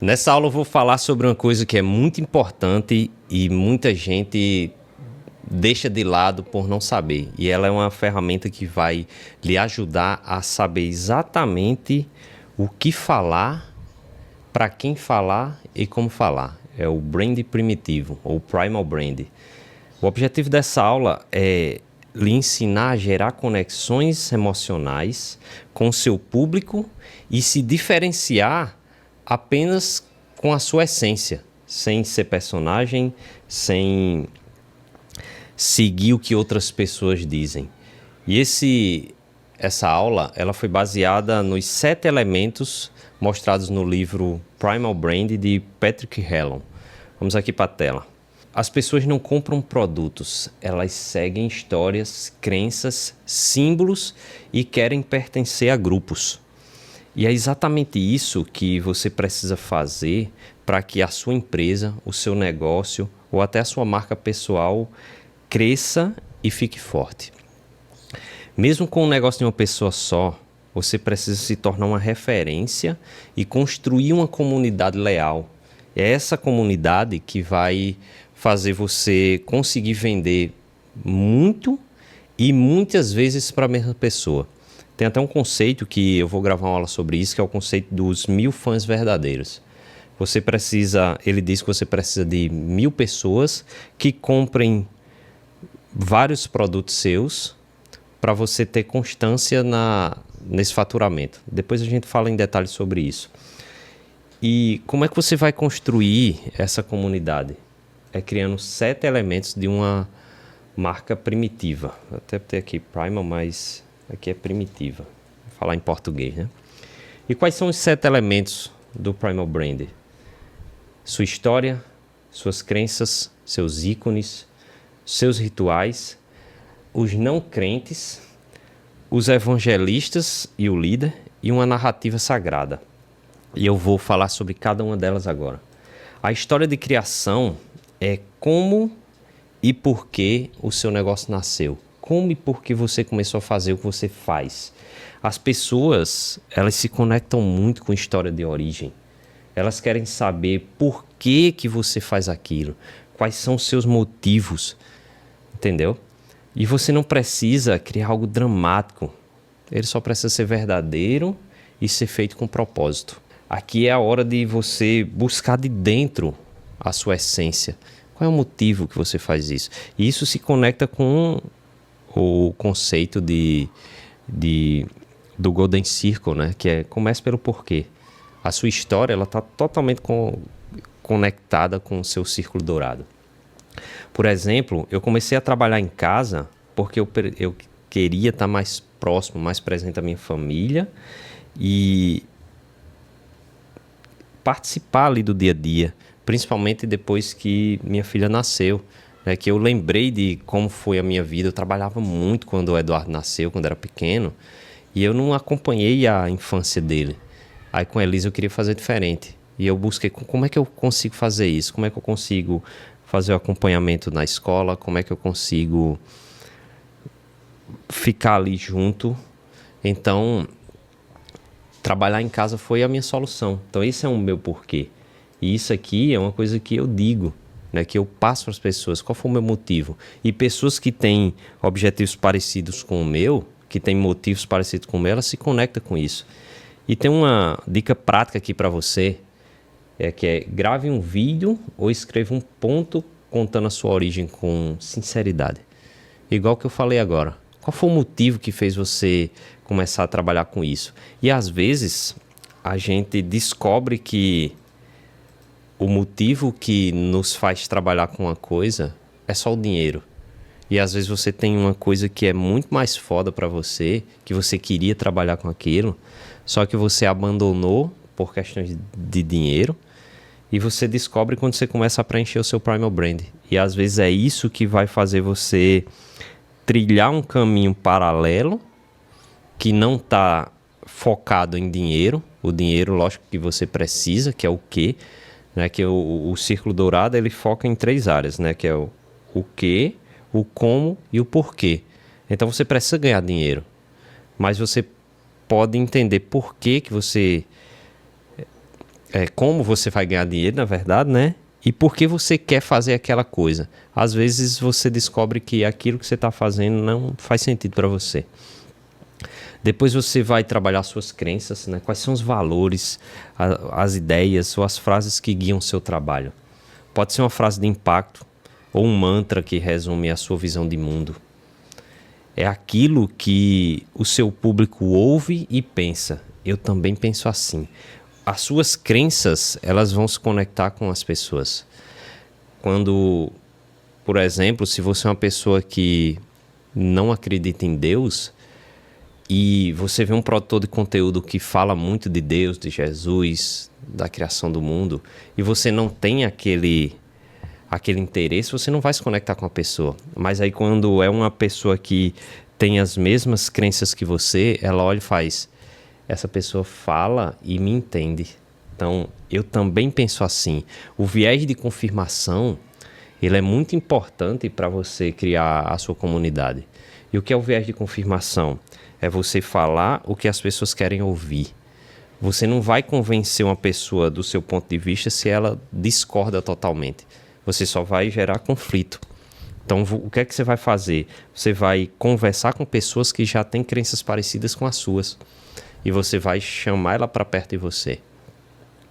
Nessa aula eu vou falar sobre uma coisa que é muito importante e muita gente deixa de lado por não saber. E ela é uma ferramenta que vai lhe ajudar a saber exatamente o que falar, para quem falar e como falar. É o brand primitivo, ou primal brand. O objetivo dessa aula é lhe ensinar a gerar conexões emocionais com o seu público e se diferenciar apenas com a sua essência, sem ser personagem, sem seguir o que outras pessoas dizem. E essa aula ela foi baseada nos 7 elementos mostrados no livro Primal Brand de Patrick Hellon. Vamos aqui para a tela. As pessoas não compram produtos, elas seguem histórias, crenças, símbolos e querem pertencer a grupos. E é exatamente isso que você precisa fazer para que a sua empresa, o seu negócio ou até a sua marca pessoal cresça e fique forte. Mesmo com o negócio de uma pessoa só, você precisa se tornar uma referência e construir uma comunidade leal. É essa comunidade que vai fazer você conseguir vender muito e muitas vezes para a mesma pessoa. Tem até um conceito que eu vou gravar uma aula sobre isso, que é o conceito dos 1000 fãs verdadeiros. Ele diz que você precisa de 1000 pessoas que comprem vários produtos seus para você ter constância nesse faturamento. Depois a gente fala em detalhes sobre isso. E como é que você vai construir essa comunidade? É criando 7 elementos de uma marca primitiva. Eu até botei aqui primal, mas aqui é primitiva. Vou falar em português, né? E quais são os 7 elementos do Primal Brand? Sua história, suas crenças, seus ícones, seus rituais, os não crentes, os evangelistas e o líder e uma narrativa sagrada. E eu vou falar sobre cada uma delas agora. A história de criação é como e por que o seu negócio nasceu. Como e por que você começou a fazer o que você faz. As pessoas, elas se conectam muito com a história de origem. Elas querem saber por que você faz aquilo. Quais são os seus motivos. Entendeu? E você não precisa criar algo dramático. Ele só precisa ser verdadeiro e ser feito com propósito. Aqui é a hora de você buscar de dentro a sua essência. Qual é o motivo que você faz isso? E isso se conecta com o conceito do Golden Circle, né? Que é comece pelo porquê. A sua história está totalmente conectada com o seu círculo dourado. Por exemplo, eu comecei a trabalhar em casa porque eu queria estar mais próximo, mais presente à minha família e participar ali do dia a dia, principalmente depois que minha filha nasceu, né, que eu lembrei de como foi a minha vida. Eu trabalhava muito quando o Eduardo nasceu, quando era pequeno, e eu não acompanhei a infância dele. Aí com a Elisa eu queria fazer diferente, e eu busquei como é que eu consigo fazer isso, como é que eu consigo fazer o acompanhamento na escola, como é que eu consigo ficar ali junto. Então, trabalhar em casa foi a minha solução. Então, esse é o meu porquê. E isso aqui é uma coisa que eu digo, né, que eu passo para as pessoas. Qual foi o meu motivo? E pessoas que têm objetivos parecidos com o meu, que têm motivos parecidos com o meu, elas se conectam com isso. E tem uma dica prática aqui para você, que é grave um vídeo ou escreva um ponto contando a sua origem com sinceridade. Igual que eu falei agora. Qual foi o motivo que fez você começar a trabalhar com isso? E às vezes a gente descobre que o motivo que nos faz trabalhar com uma coisa é só o dinheiro. E às vezes você tem uma coisa que é muito mais foda para você, que você queria trabalhar com aquilo, só que você abandonou por questões de dinheiro. E você descobre quando você começa a preencher o seu Primal Brand. E às vezes é isso que vai fazer você trilhar um caminho paralelo que não está focado em dinheiro. O dinheiro, lógico, que você precisa, que é o quê? Né? Que o Círculo Dourado ele foca em 3 áreas, né? Que é o quê, o como e o porquê. Então você precisa ganhar dinheiro. Mas você pode entender por que você como você vai ganhar dinheiro, na verdade, né? E por que você quer fazer aquela coisa. Às vezes você descobre que aquilo que você está fazendo não faz sentido para você. Depois você vai trabalhar suas crenças, né? Quais são os valores, as ideias ou as frases que guiam o seu trabalho. Pode ser uma frase de impacto ou um mantra que resume a sua visão de mundo. É aquilo que o seu público ouve e pensa. Eu também penso assim. As suas crenças, elas vão se conectar com as pessoas. Quando, por exemplo, se você é uma pessoa que não acredita em Deus e você vê um produtor de conteúdo que fala muito de Deus, de Jesus, da criação do mundo, e você não tem aquele interesse, você não vai se conectar com a pessoa. Mas aí quando é uma pessoa que tem as mesmas crenças que você, ela olha e faz... Essa pessoa fala e me entende. Então, eu também penso assim. O viés de confirmação, ele é muito importante para você criar a sua comunidade. E o que é o viés de confirmação? É você falar o que as pessoas querem ouvir. Você não vai convencer uma pessoa do seu ponto de vista se ela discorda totalmente. Você só vai gerar conflito. Então, o que é que você vai fazer? Você vai conversar com pessoas que já têm crenças parecidas com as suas. E você vai chamar ela para perto de você.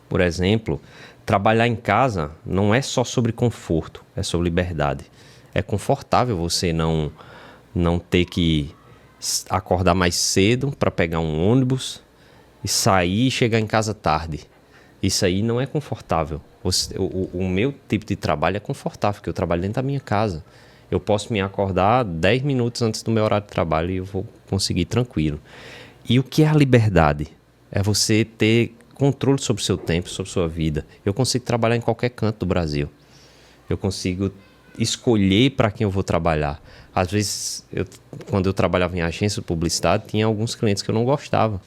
Por exemplo, trabalhar em casa não é só sobre conforto, é sobre liberdade. É confortável você não ter que acordar mais cedo para pegar um ônibus e sair e chegar em casa tarde. Isso aí não é confortável. O meu tipo de trabalho é confortável, porque eu trabalho dentro da minha casa. Eu posso me acordar 10 minutos antes do meu horário de trabalho e eu vou conseguir tranquilo. E o que é a liberdade? É você ter controle sobre o seu tempo, sobre a sua vida. Eu consigo trabalhar em qualquer canto do Brasil. Eu consigo escolher para quem eu vou trabalhar. Às vezes, quando eu trabalhava em agência de publicidade, tinha alguns clientes que eu não gostava.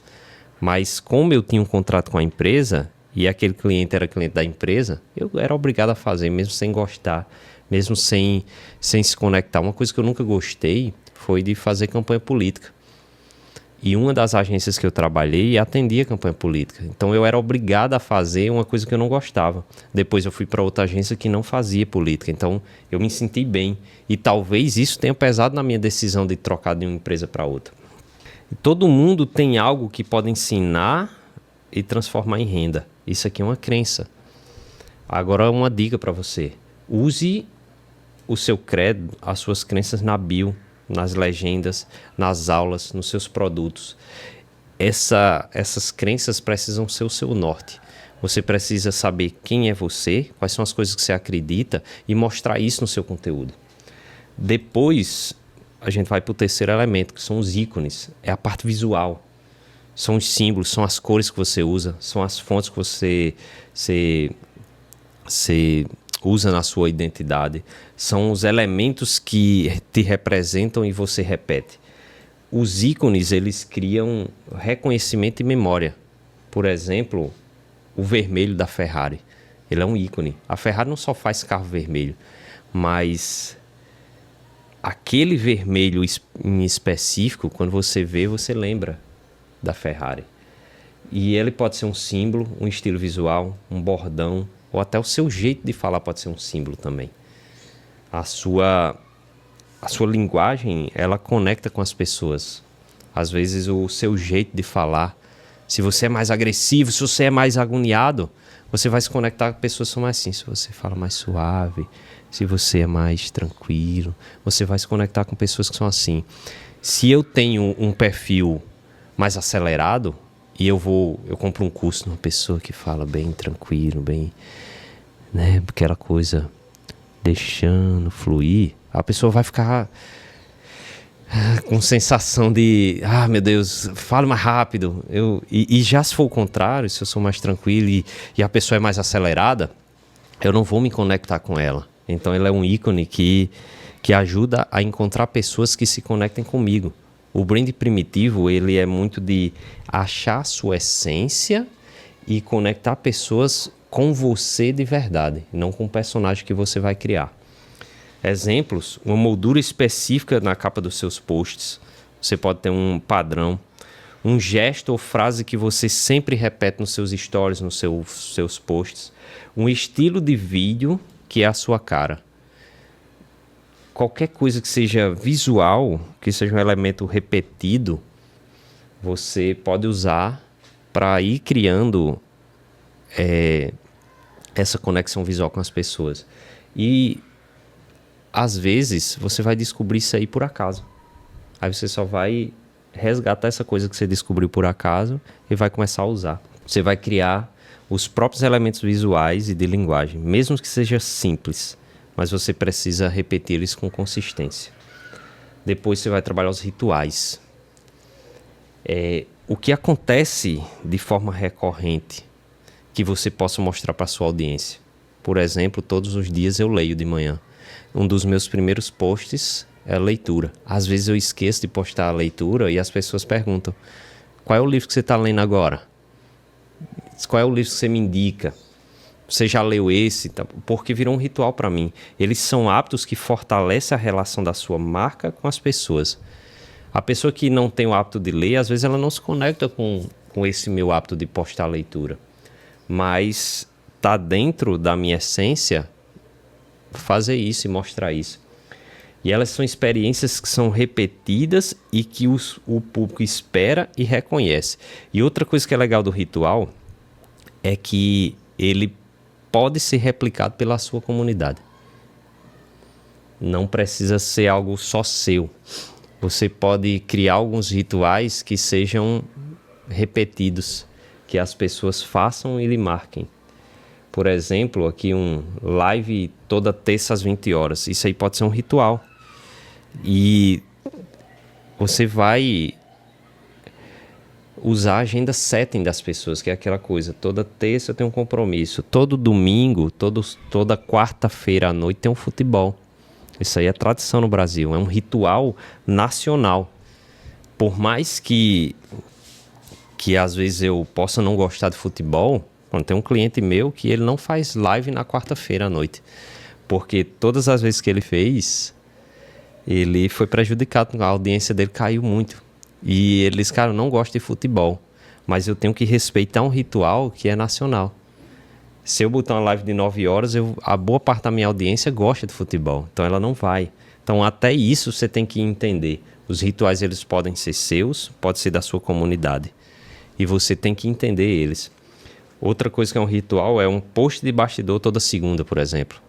Mas como eu tinha um contrato com a empresa, e aquele cliente era cliente da empresa, eu era obrigado a fazer, mesmo sem gostar, mesmo sem se conectar. Uma coisa que eu nunca gostei foi de fazer campanha política. E uma das agências que eu trabalhei atendia a campanha política. Então eu era obrigado a fazer uma coisa que eu não gostava. Depois eu fui para outra agência que não fazia política. Então eu me senti bem. E talvez isso tenha pesado na minha decisão de trocar de uma empresa para outra. E todo mundo tem algo que pode ensinar e transformar em renda. Isso aqui é uma crença. Agora uma dica para você. Use o seu credo, as suas crenças na bio, nas legendas, nas aulas, nos seus produtos. Essas crenças precisam ser o seu norte. Você precisa saber quem é você, quais são as coisas que você acredita e mostrar isso no seu conteúdo. Depois, a gente vai para o terceiro elemento, que são os ícones. É a parte visual. São os símbolos, são as cores que você usa, são as fontes que você usa na sua identidade, são os elementos que te representam e você repete. Os ícones, eles criam reconhecimento e memória. Por exemplo, o vermelho da Ferrari. Ele é um ícone. A Ferrari não só faz carro vermelho, mas aquele vermelho em específico, quando você vê, você lembra da Ferrari. E ele pode ser um símbolo, um estilo visual, um bordão, ou até o seu jeito de falar pode ser um símbolo também. A sua linguagem, ela conecta com as pessoas. Às vezes o seu jeito de falar, se você é mais agressivo, se você é mais agoniado, você vai se conectar com pessoas que são mais assim. Se você fala mais suave, se você é mais tranquilo, você vai se conectar com pessoas que são assim. Se eu tenho um perfil mais acelerado, e eu compro um curso de uma pessoa que fala bem tranquilo, bem, né, aquela coisa deixando fluir, a pessoa vai ficar com sensação de, meu Deus, fala mais rápido. E já se for o contrário, se eu sou mais tranquilo e a pessoa é mais acelerada, eu não vou me conectar com ela. Então ele é um ícone que ajuda a encontrar pessoas que se conectem comigo. O brand primitivo, ele é muito de achar a sua essência e conectar pessoas com você de verdade, não com o personagem que você vai criar. Exemplos, uma moldura específica na capa dos seus posts. Você pode ter um padrão, um gesto ou frase que você sempre repete nos seus stories, nos seus posts, um estilo de vídeo que é a sua cara. Qualquer coisa que seja visual, que seja um elemento repetido, você pode usar para ir criando essa conexão visual com as pessoas. E às vezes você vai descobrir isso aí por acaso. Aí você só vai resgatar essa coisa que você descobriu por acaso e vai começar a usar. Você vai criar os próprios elementos visuais e de linguagem, mesmo que seja simples, mas você precisa repetir eles com consistência. Depois você vai trabalhar os rituais. O que acontece de forma recorrente que você possa mostrar para a sua audiência. Por exemplo, todos os dias eu leio de manhã. Um dos meus primeiros posts é a leitura. Às vezes eu esqueço de postar a leitura e as pessoas perguntam: qual é o livro que você está lendo agora? Qual é o livro que você me indica? Você já leu esse? Porque virou um ritual para mim. Eles são hábitos que fortalecem a relação da sua marca com as pessoas. A pessoa que não tem o hábito de ler, às vezes ela não se conecta com esse meu hábito de postar a leitura. Mas está dentro da minha essência fazer isso e mostrar isso. E elas são experiências que são repetidas e que o público espera e reconhece. E outra coisa que é legal do ritual é que ele pode ser replicado pela sua comunidade. Não precisa ser algo só seu. Você pode criar alguns rituais que sejam repetidos, que as pessoas façam e lhe marquem. Por exemplo, aqui um live toda terça às 20 horas. Isso aí pode ser um ritual. E você vai usar a agenda setting das pessoas, que é aquela coisa: toda terça eu tenho um compromisso, todo domingo, toda quarta-feira à noite tem um futebol. Isso aí é tradição no Brasil, é um ritual nacional. Por mais que às vezes eu possa não gostar de futebol, quando tem um cliente meu que ele não faz live na quarta-feira à noite, porque todas as vezes que ele fez, ele foi prejudicado, a audiência dele caiu muito. E ele disse: cara, eu não gosto de futebol, mas eu tenho que respeitar um ritual que é nacional. Se eu botar uma live de 9 horas, a boa parte da minha audiência gosta de futebol, então ela não vai. Então até isso você tem que entender. Os rituais, eles podem ser seus, pode ser da sua comunidade. E você tem que entender eles. Outra coisa que é um ritual é um post de bastidor toda segunda, por exemplo.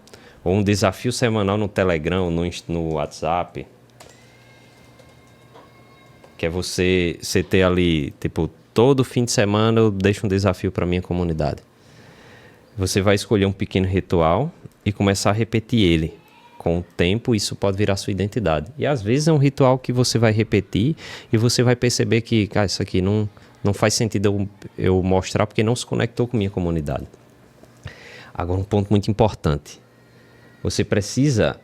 Ou um desafio semanal no Telegram, no WhatsApp. Que é você ter ali, tipo, todo fim de semana eu deixo um desafio para minha comunidade. Você vai escolher um pequeno ritual e começar a repetir ele. Com o tempo, isso pode virar sua identidade. E às vezes é um ritual que você vai repetir e você vai perceber que, cara, isso aqui não faz sentido eu mostrar porque não se conectou com minha comunidade. Agora, um ponto muito importante. Você precisa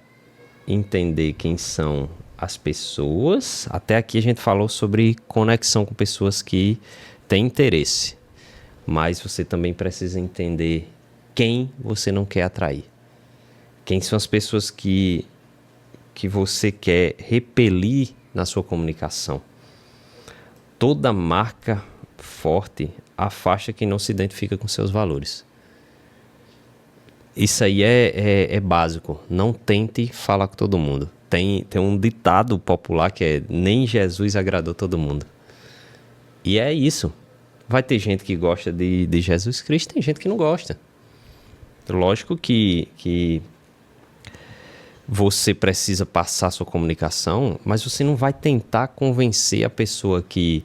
entender quem são as pessoas. Até aqui a gente falou sobre conexão com pessoas que têm interesse. Mas você também precisa entender quem você não quer atrair. Quem são as pessoas que você quer repelir na sua comunicação. Toda marca forte afasta quem não se identifica com seus valores. Isso aí é básico. Não tente falar com todo mundo. Tem um ditado popular que é: nem Jesus agradou todo mundo. E é isso. Vai ter gente que gosta de Jesus Cristo, tem gente que não gosta. Lógico que você precisa passar sua comunicação, mas você não vai tentar convencer a pessoa que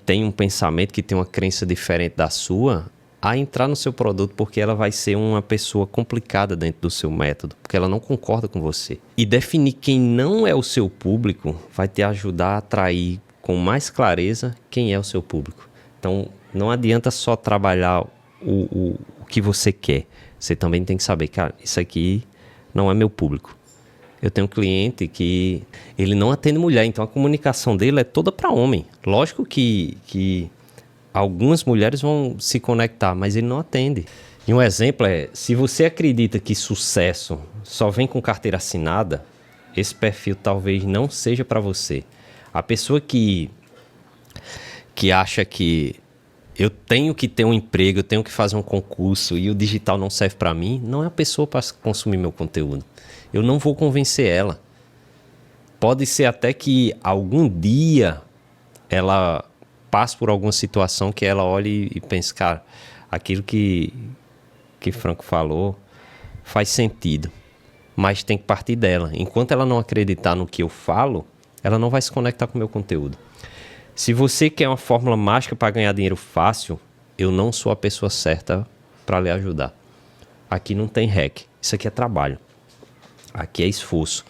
tem um pensamento, que tem uma crença diferente da sua, a entrar no seu produto, porque ela vai ser uma pessoa complicada dentro do seu método, porque ela não concorda com você. E definir quem não é o seu público vai te ajudar a atrair com mais clareza quem é o seu público. Então, não adianta só trabalhar o que você quer. Você também tem que saber, cara, isso aqui não é meu público. Eu tenho um cliente que ele não atende mulher, então a comunicação dele é toda para homem. Lógico que algumas mulheres vão se conectar, mas ele não atende. E um exemplo é: se você acredita que sucesso só vem com carteira assinada, esse perfil talvez não seja para você. A pessoa que que acha que eu tenho que ter um emprego, eu tenho que fazer um concurso e o digital não serve para mim, não é a pessoa para consumir meu conteúdo. Eu não vou convencer ela. Pode ser até que algum dia ela passe por alguma situação que ela olhe e pense, cara, aquilo que Franco falou faz sentido, mas tem que partir dela. Enquanto ela não acreditar no que eu falo, ela não vai se conectar com o meu conteúdo. Se você quer uma fórmula mágica para ganhar dinheiro fácil, eu não sou a pessoa certa para lhe ajudar. Aqui não tem hack, isso aqui é trabalho. Aqui é esforço.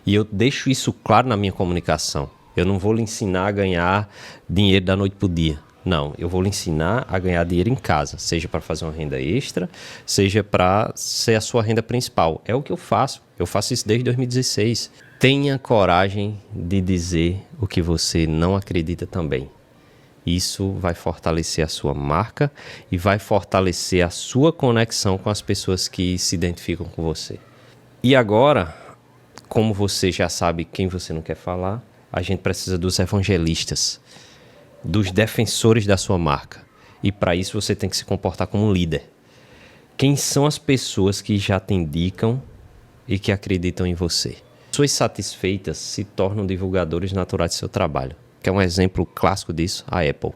E eu deixo isso claro na minha comunicação. Eu não vou lhe ensinar a ganhar dinheiro da noite para o dia. Não, eu vou lhe ensinar a ganhar dinheiro em casa, seja para fazer uma renda extra, seja para ser a sua renda principal. É o que eu faço. Eu faço isso desde 2016. Tenha coragem de dizer o que você não acredita também. Isso vai fortalecer a sua marca e vai fortalecer a sua conexão com as pessoas que se identificam com você. E agora, como você já sabe quem você não quer falar, a gente precisa dos evangelistas, dos defensores da sua marca. E para isso você tem que se comportar como um líder. Quem são as pessoas que já te indicam e que acreditam em você? Pessoas satisfeitas se tornam divulgadores naturais do seu trabalho. Quer um exemplo clássico disso? A Apple.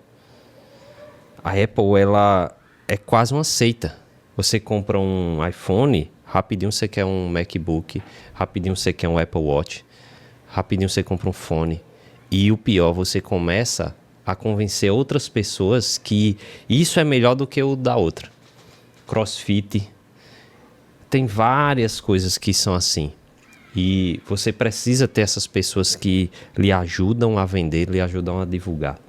A Apple, ela é quase uma seita. Você compra um iPhone, rapidinho você quer um MacBook, rapidinho você quer um Apple Watch, rapidinho você compra um fone. E o pior, você começa a convencer outras pessoas que isso é melhor do que o da outra. CrossFit. Tem várias coisas que são assim. E você precisa ter essas pessoas que lhe ajudam a vender, lhe ajudam a divulgar.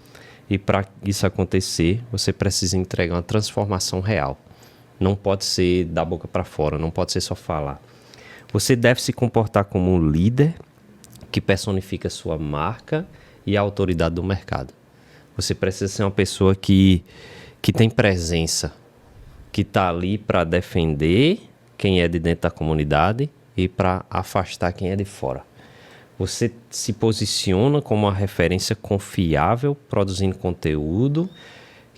E para isso acontecer, você precisa entregar uma transformação real. Não pode ser da boca para fora, não pode ser só falar. Você deve se comportar como um líder que personifica sua marca e a autoridade do mercado. Você precisa ser uma pessoa que tem presença, que está ali para defender quem é de dentro da comunidade e para afastar quem é de fora. Você se posiciona como uma referência confiável, produzindo conteúdo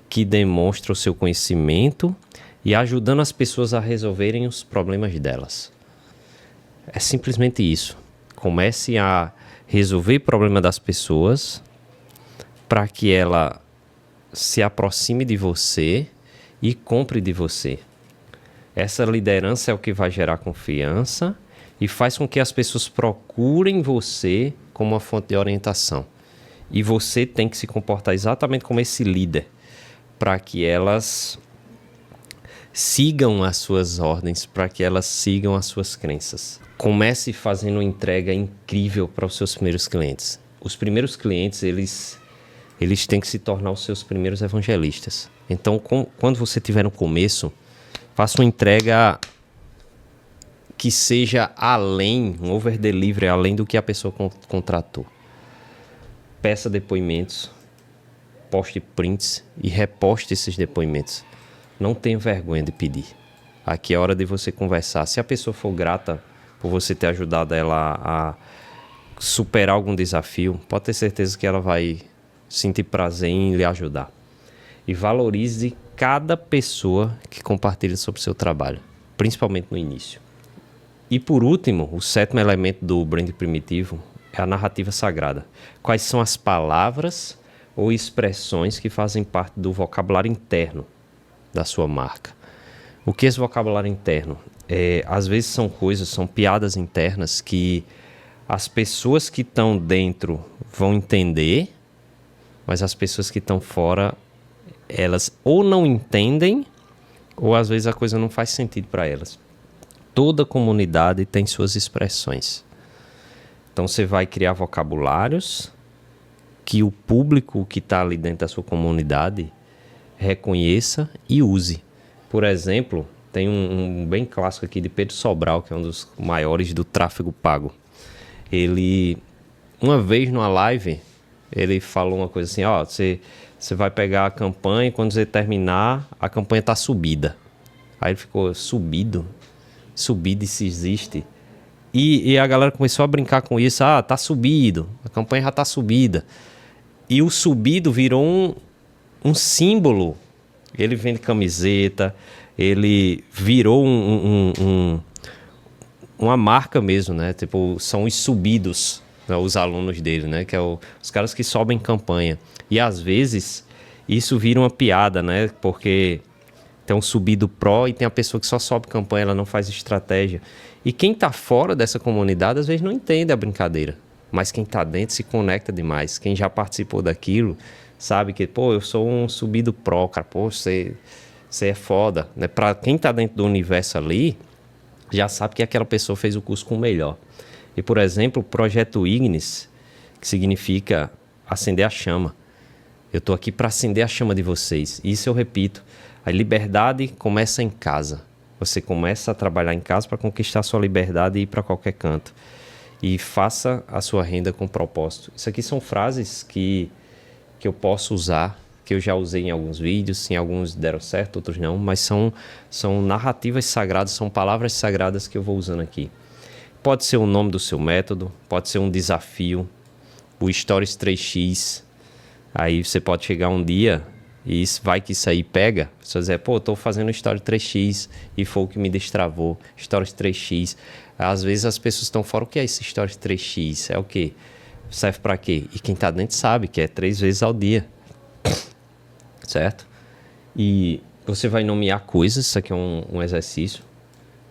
que demonstra o seu conhecimento e ajudando as pessoas a resolverem os problemas delas. É simplesmente isso. Comece a resolver o problema das pessoas para que ela se aproxime de você e compre de você. Essa liderança é o que vai gerar confiança e faz com que as pessoas procurem você como uma fonte de orientação. E você tem que se comportar exatamente como esse líder, para que elas sigam as suas ordens, para que elas sigam as suas crenças. Comece fazendo uma entrega incrível para os seus primeiros clientes. Os primeiros clientes, eles têm que se tornar os seus primeiros evangelistas. Então, quando você estiver no começo, faça uma entrega que seja além, um over-delivery, além do que a pessoa contratou. Peça depoimentos, poste prints e reposte esses depoimentos. Não tenha vergonha de pedir. Aqui é hora de você conversar. Se a pessoa for grata por você ter ajudado ela a superar algum desafio, pode ter certeza que ela vai sentir prazer em lhe ajudar. E valorize cada pessoa que compartilha sobre o seu trabalho, principalmente no início. E por último, o sétimo elemento do brand primitivo é a narrativa sagrada. Quais são as palavras ou expressões que fazem parte do vocabulário interno da sua marca? O que é esse vocabulário interno? Às vezes são piadas internas que as pessoas que estão dentro vão entender, mas as pessoas que estão fora, elas ou não entendem, ou às vezes a coisa não faz sentido para elas. Toda comunidade tem suas expressões. Então você vai criar vocabulários que o público que está ali dentro da sua comunidade reconheça e use. Por exemplo, tem um bem clássico aqui de Pedro Sobral, que é um dos maiores do tráfego pago. Ele, uma vez numa live, ele falou uma coisa assim, você vai pegar a campanha e quando você terminar, a campanha está subida. Aí ele ficou, subido e se existe. E a galera começou a brincar com isso. Tá subido, a campanha já tá subida. E o subido virou um símbolo. Ele vende camiseta, ele virou uma marca mesmo, né? Tipo, são os subidos, né? Os alunos dele, né? Que é os caras que sobem campanha. E às vezes isso vira uma piada, né? Porque tem um subido pró e tem a pessoa que só sobe campanha, ela não faz estratégia. E quem tá fora dessa comunidade às vezes não entende a brincadeira. Mas quem tá dentro se conecta demais. Quem já participou daquilo sabe que, pô, eu sou um subido pró, cara. Pô, você é foda, né? Pra quem tá dentro do universo ali, já sabe que aquela pessoa fez o curso com o melhor. E, por exemplo, o Projeto Ignis, que significa acender a chama. Eu tô aqui para acender a chama de vocês. Isso eu repito. A liberdade começa em casa. Você começa a trabalhar em casa para conquistar a sua liberdade e ir para qualquer canto. E faça a sua renda com propósito. Isso aqui são frases que eu posso usar, que eu já usei em alguns vídeos, em alguns deram certo, outros não, mas são narrativas sagradas, são palavras sagradas que eu vou usando aqui. Pode ser o nome do seu método, pode ser um desafio, o Stories 3x. Aí você pode chegar um dia e vai que isso aí pega. Você vai dizer, pô, eu tô fazendo Stories 3x e foi o que me destravou. Stories 3x. Às vezes as pessoas estão fora, o que é esse Stories 3x? É o quê? Serve para quê? E quem tá dentro sabe que é 3 vezes ao dia. Certo? E você vai nomear coisas, isso aqui é um exercício.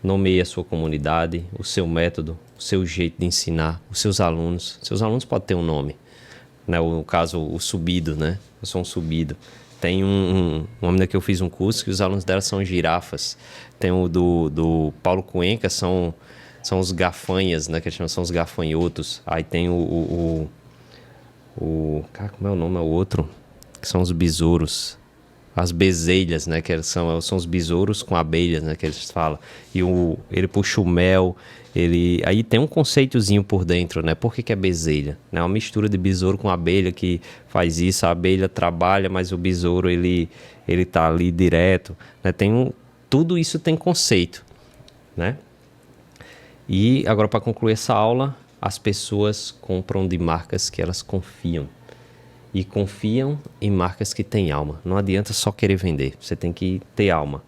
Nomeie a sua comunidade, o seu método, o seu jeito de ensinar, os seus alunos. Seus alunos podem ter um nome. Né? No caso, o subido, né? Eu sou um subido. Tem uma menina que eu fiz um curso que os alunos dela são girafas. Tem o do Paulo Cuenca, são os gafanhas, né? Que eles chamam, são os gafanhotos. Aí tem cara, como é o nome? É o outro? Que são os besouros. As bezelhas, né? Que são os besouros com abelhas, né? Que eles falam. E ele puxa o mel. Aí tem um conceitozinho por dentro, né? Por que é bezelha? É uma mistura de besouro com abelha que faz isso. A abelha trabalha, mas o besouro, ele tá ali direto. Né? Tudo isso tem conceito, né? E agora, para concluir essa aula, as pessoas compram de marcas que elas confiam. E confiam em marcas que têm alma. Não adianta só querer vender, você tem que ter alma.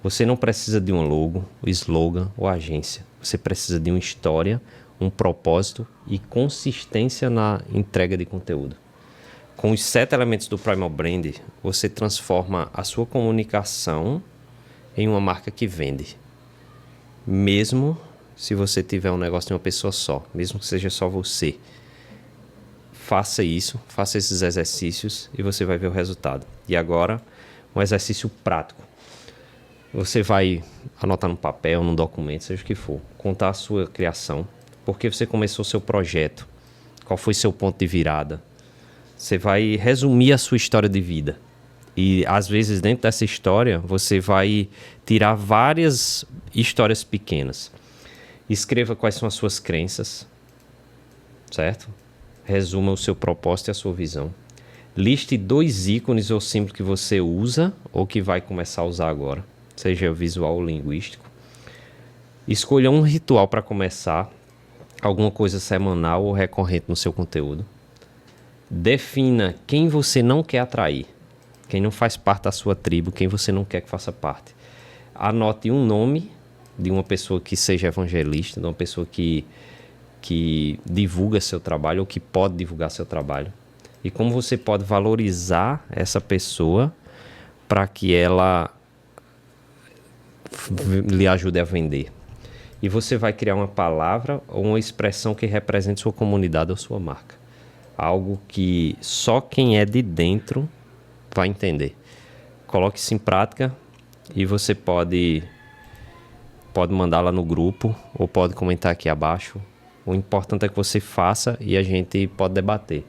Você não precisa de um logo, slogan ou agência. Você precisa de uma história, um propósito e consistência na entrega de conteúdo. Com os 7 elementos do Primal Brand, você transforma a sua comunicação em uma marca que vende. Mesmo se você tiver um negócio de uma pessoa só, mesmo que seja só você. Faça isso, faça esses exercícios e você vai ver o resultado. E agora, um exercício prático. Você vai anotar no papel, num documento, seja o que for, contar a sua criação, por que você começou o seu projeto, qual foi seu ponto de virada. Você vai resumir a sua história de vida. E às vezes dentro dessa história você vai tirar várias histórias pequenas. Escreva quais são as suas crenças, certo? Resuma o seu propósito e a sua visão. Liste 2 ícones ou símbolos que você usa ou que vai começar a usar agora, seja visual ou linguístico. Escolha um ritual para começar, alguma coisa semanal ou recorrente no seu conteúdo. Defina quem você não quer atrair, quem não faz parte da sua tribo, quem você não quer que faça parte. Anote um nome de uma pessoa que seja evangelista, de uma pessoa que divulga seu trabalho ou que pode divulgar seu trabalho. E como você pode valorizar essa pessoa para que ela lhe ajude a vender. E você vai criar uma palavra ou uma expressão que represente sua comunidade ou sua marca. Algo que só quem é de dentro vai entender. Coloque isso em prática e você pode mandar lá no grupo ou pode comentar aqui abaixo. O importante é que você faça e a gente pode debater.